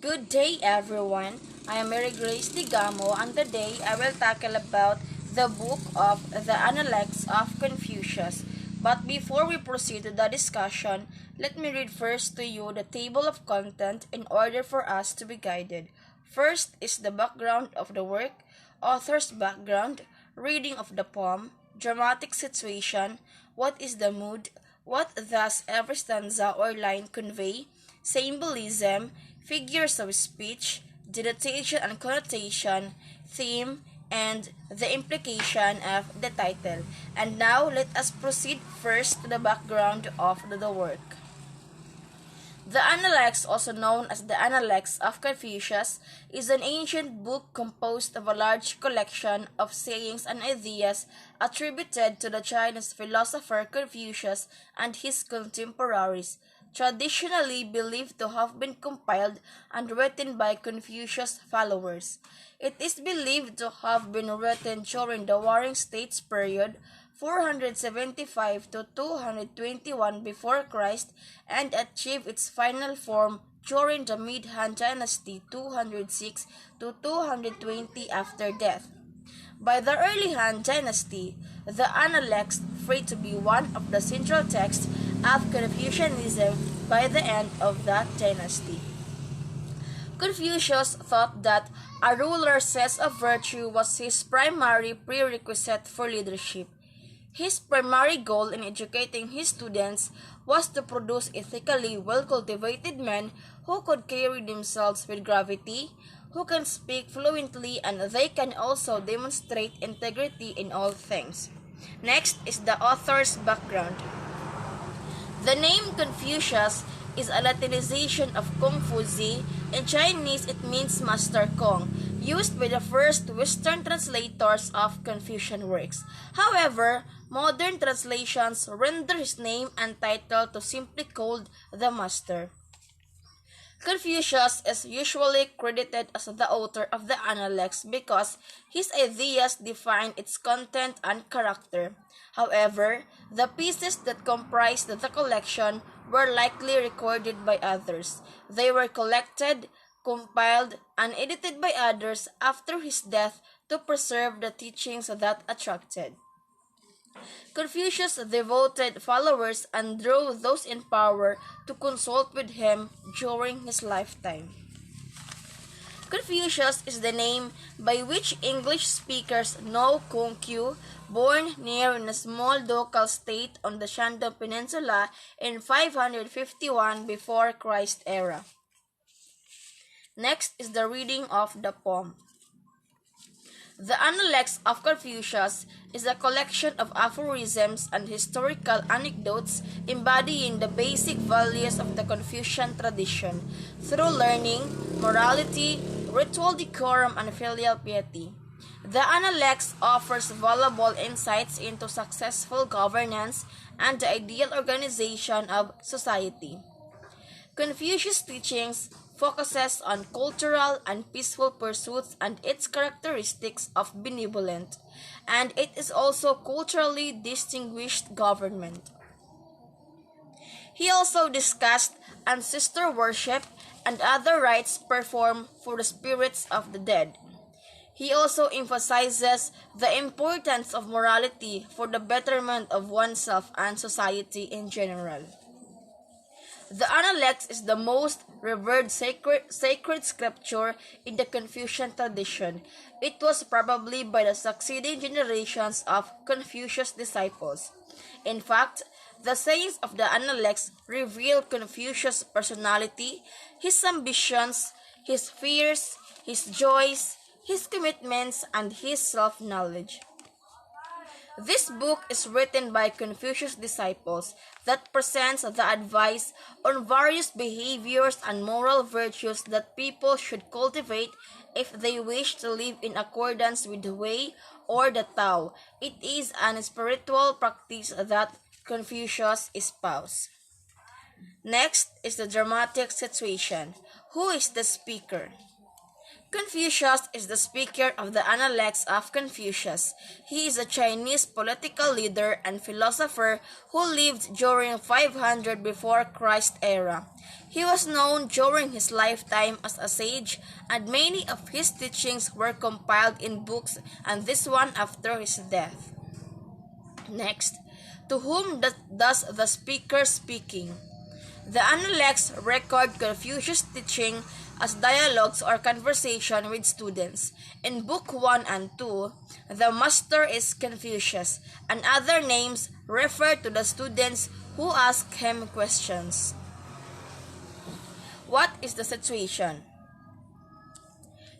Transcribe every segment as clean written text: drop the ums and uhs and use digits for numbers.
Good day, everyone. I am Mary Grace Degamo, and today I will tackle about the book of the ANALECTS of Confucius. But before we proceed to the discussion, let me read first to you the table of content in order for us to be guided. First is the background of the work, author's background, reading of the poem, dramatic situation, what is the mood, what does every stanza or line convey, symbolism, figures of speech, denotation and connotation, theme, and the implication of the title. And now let us proceed first to the background of the work. The Analects, also known as the Analects of Confucius, is an ancient book composed of a large collection of sayings and ideas attributed to the Chinese philosopher Confucius and his contemporaries, traditionally believed to have been compiled and written by Confucius' followers. It is believed to have been written during the Warring States period 475 to 221 before Christ and achieved its final form during the Mid-Han Dynasty 206 to 220 after death. By the early Han Dynasty, the Analects proved to be one of the central texts of Confucianism by the end of that dynasty. Confucius thought that a ruler's sense of virtue was his primary prerequisite for leadership. His primary goal in educating his students was to produce ethically well-cultivated men who could carry themselves with gravity, who can speak fluently, and they can also demonstrate integrity in all things. Next is the author's background. The name Confucius is a Latinization of Confuzi. In Chinese, it means Master Kong, used by the first Western translators of Confucian works. However, modern translations render his name and title to simply called the Master. Confucius is usually credited as the author of the Analects because his ideas define its content and character. However, the pieces that comprised the collection were likely recorded by others. They were collected, compiled, and edited by others after his death to preserve the teachings that attracted Confucius' devoted followers and drew those in power to consult with him during his lifetime. Confucius is the name by which English speakers know Kung Q, born near in a small local state on the Shandong Peninsula in 551 before Christ era. Next is the reading of the poem. The Analects of Confucius is a collection of aphorisms and historical anecdotes embodying the basic values of the Confucian tradition through learning, morality, ritual decorum, and filial piety. The Analects offers valuable insights into successful governance and the ideal organization of society. Confucius' teachings focuses on cultural and peaceful pursuits and its characteristics of benevolent, and it is also culturally distinguished government. He also discussed ancestor worship and other rites performed for the spirits of the dead. He also emphasizes the importance of morality for the betterment of oneself and society in general. The Analects is the most revered sacred scripture in the Confucian tradition. It was probably by the succeeding generations of Confucius' disciples. In fact, the sayings of the Analects reveal Confucius' personality, his ambitions, his fears, his joys, his commitments, and his self-knowledge. This book is written by Confucius' disciples that presents the advice on various behaviors and moral virtues that people should cultivate if they wish to live in accordance with the Way or the Tao. It is a spiritual practice that Confucius espoused. Next is the dramatic situation. Who is the speaker? Confucius is the speaker of the ANALECTS of Confucius. He is a Chinese political leader and philosopher who lived during 500 before Christ era. He was known during his lifetime as a sage, and many of his teachings were compiled in books, and this one after his death. Next, to whom does the speaker speaking? The ANALECTS record Confucius' teaching as dialogues or conversation with students. In Book 1 and 2, the master is Confucius, and other names refer to the students who ask him questions. What is the situation?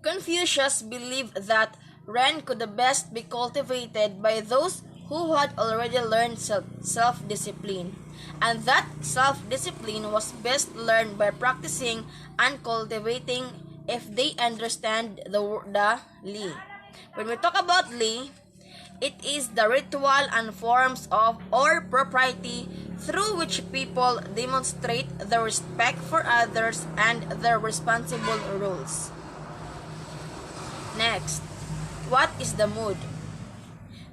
Confucius believed that Ren could the best be cultivated by those who had already learned self-discipline, and that self-discipline was best learned by practicing and cultivating if they understand the Li. When we talk about Li, it is the ritual and forms of or propriety through which people demonstrate the respect for others and their responsible rules. Next, what is the mood?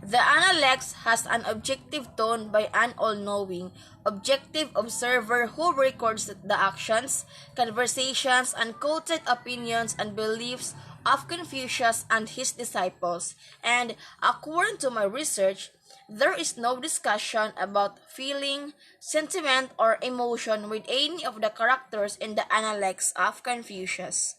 The ANALECTS has an objective tone by an all-knowing, objective observer who records the actions, conversations, and quoted opinions and beliefs of Confucius and his disciples. And according to my research, there is no discussion about feeling, sentiment, or emotion with any of the characters in the ANALECTS of Confucius.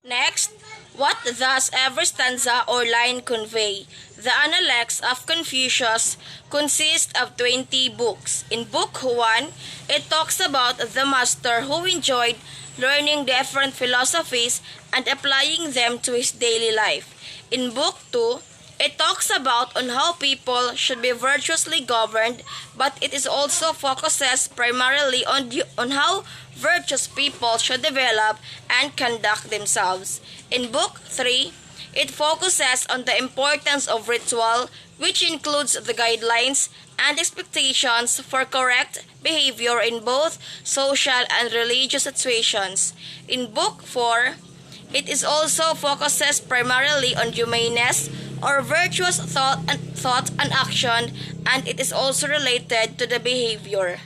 Next, what does every stanza or line convey? The ANALECTS of Confucius consists of 20 books. In Book 1, it talks about the master who enjoyed learning different philosophies and applying them to his daily life. In Book 2, it talks about on how people should be virtuously governed, but it is also focuses primarily on how virtuous people should develop and conduct themselves. In Book 3, it focuses on the importance of ritual, which includes the guidelines and expectations for correct behavior in both social and religious situations. In Book 4, it is also focuses primarily on humaneness or virtuous thought and action, and it is also related to the behavior.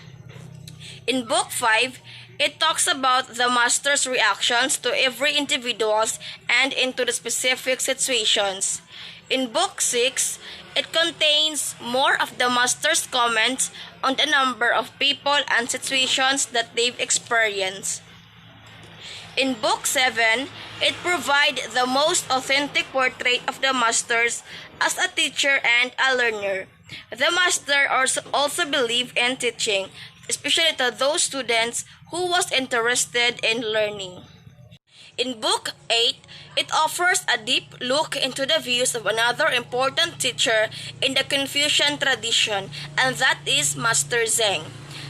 In Book 5, it talks about the master's reactions to every individuals and into the specific situations. In Book 6, it contains more of the master's comments on the number of people and situations that they've experienced. In Book 7, it provides the most authentic portrait of the masters as a teacher and a learner. The master also believed in teaching, especially to those students who was interested in learning. In Book 8, it offers a deep look into the views of another important teacher in the Confucian tradition, and that is Master Zheng.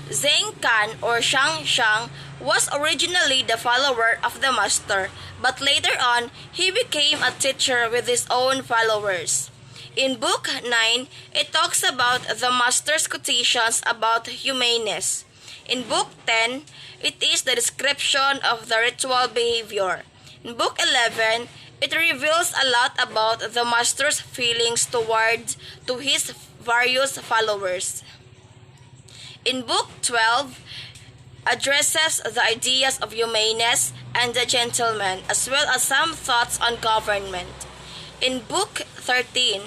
Zheng Kan or Shang Shang was originally the follower of the master, but later on, he became a teacher with his own followers. In Book 9, it talks about the master's quotations about humaneness. In Book 10, it is the description of the ritual behavior. In Book 11, it reveals a lot about the master's feelings towards to his various followers. In Book 12, addresses the ideas of humaneness and the gentleman, as well as some thoughts on government. In Book 13,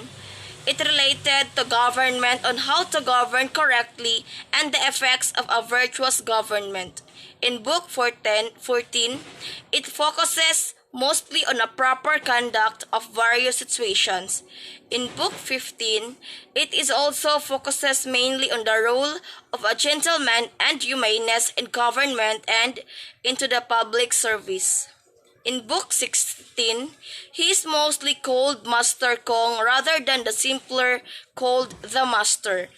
it related to government on how to govern correctly and the effects of a virtuous government. In Book 14, it focuses mostly on a proper conduct of various situations. In Book 15, it is also focuses mainly on the role of a gentleman and humaneness in government and into the public service. In Book 16, he is mostly called Master Kong rather than the simpler called the Master.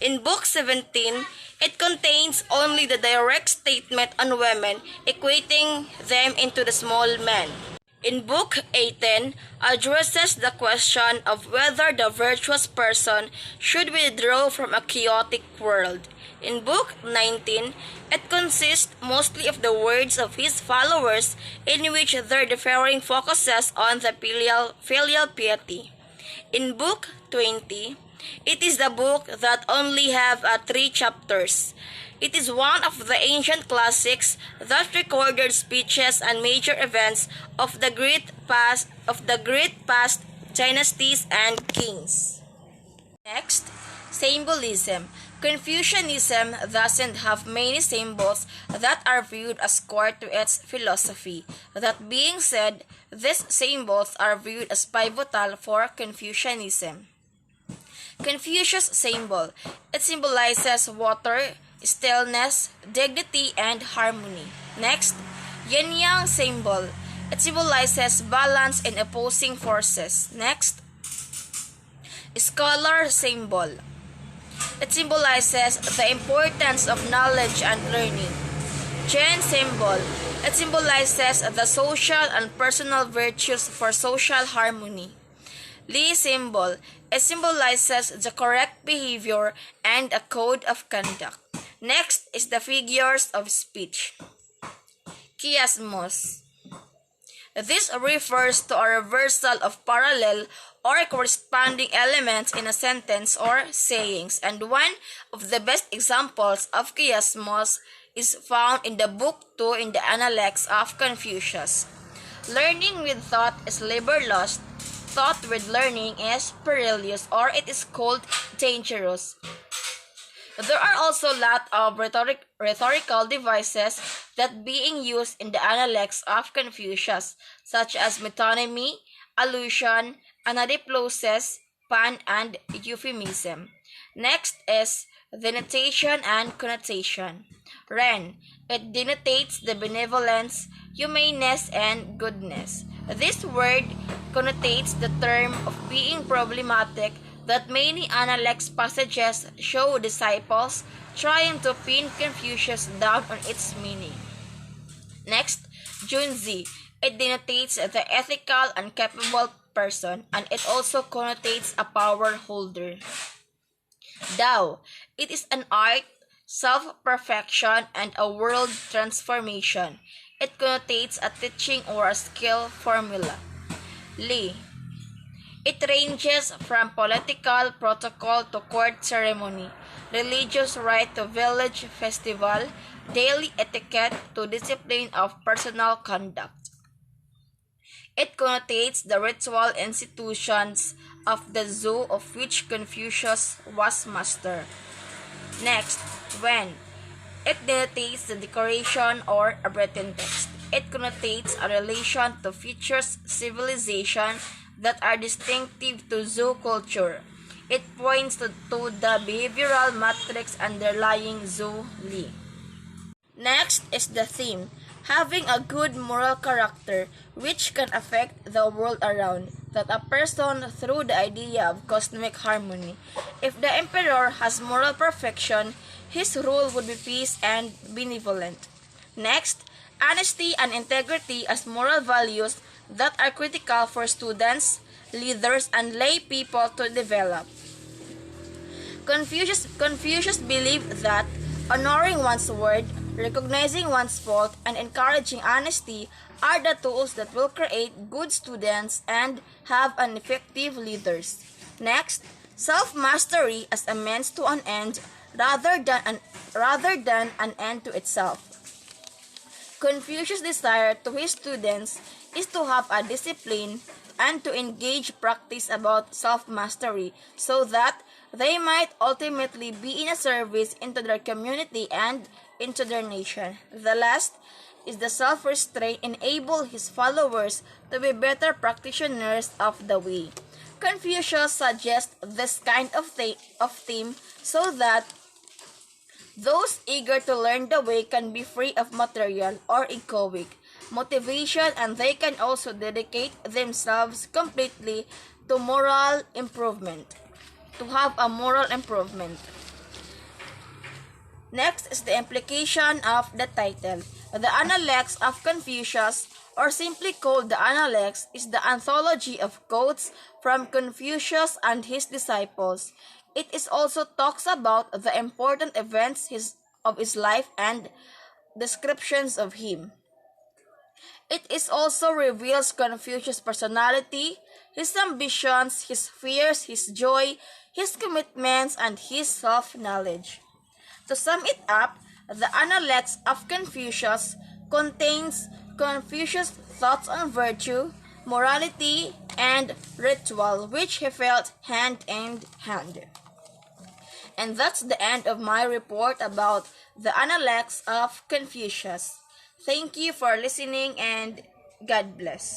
In Book 17, it contains only the direct statement on women, equating them into the small men. In Book 18, addresses the question of whether the virtuous person should withdraw from a chaotic world. In Book 19, it consists mostly of the words of his followers, in which their differing focuses on the filial piety. In Book 20, it is the book that only have 3 chapters. It is one of the ancient classics that recorded speeches and major events of the great past dynasties and kings. Next, symbolism. Confucianism doesn't have many symbols that are viewed as core to its philosophy. That being said, these symbols are viewed as pivotal for Confucianism. Confucius symbol. It symbolizes water, stillness, dignity, and harmony. Next, yin-yang symbol. It symbolizes balance and opposing forces. Next, scholar symbol. It symbolizes the importance of knowledge and learning. Gen symbol. It symbolizes the social and personal virtues for social harmony. Li symbol. It symbolizes the correct behavior and a code of conduct. Next is the figures of speech. Chiasmos. This refers to a reversal of parallel or corresponding elements in a sentence or sayings, and one of the best examples of chiasmos is found in the Book 2 in the ANALECTS of Confucius. Learning with thought is labor lost. Thought with learning is perilous, or it is called dangerous. There are also a lot of rhetorical devices that being used in the ANALECTS of Confucius, such as metonymy, allusion, anadiploses, pun, and euphemism. Next is denotation and connotation. Ren. It denotates the benevolence, humaneness, and goodness. This word connotates the term of being problematic that many ANALECTS passages show disciples trying to pin Confucius down on its meaning. Next, Junzi. It denotates the ethical and capable person, and it also connotates a power holder. Dao. It is an art, self-perfection, and a world transformation. It connotates a teaching or a skill formula. Li. It ranges from political protocol to court ceremony, religious rite to village festival, daily etiquette to discipline of personal conduct. It connotates the ritual institutions of the zoo of which Confucius was master. Next, Wen. It denotates the decoration or a written text. It connotates a relation to features civilization that are distinctive to zoo culture. It points to the behavioral matrix underlying zoo Li. Next is the theme, having a good moral character which can affect the world around, that a person through the idea of cosmic harmony. If the emperor has moral perfection, his rule would be peace and benevolent. Next, honesty and integrity as moral values that are critical for students, leaders, and lay people to develop. Confucius believed that honoring one's word, recognizing one's fault, and encouraging honesty are the tools that will create good students and have an effective leaders. Next, self-mastery as a means to an end rather than an end to itself. Confucius' desire to his students is to have a discipline and to engage practice about self-mastery so that they might ultimately be in a service into their community and into their nation. The last is the self-restraint enable his followers to be better practitioners of the way. Confucius suggests this kind of theme so that those eager to learn the way can be free of material or egoic motivation, and they can also dedicate themselves completely to moral improvement, to have a moral improvement. Next is the implication of the title. The ANALECTS of Confucius, or simply called the ANALECTS, is the anthology of quotes from Confucius and his disciples. It is also talks about the important events of his life and descriptions of him. It is also reveals Confucius' personality, his ambitions, his fears, his joy, his commitments, and his self-knowledge. To sum it up, the Analects of Confucius contains Confucius' thoughts on virtue, morality, and ritual, which he felt hand in hand. And that's the end of my report about the Analects of Confucius. Thank you for listening and God bless.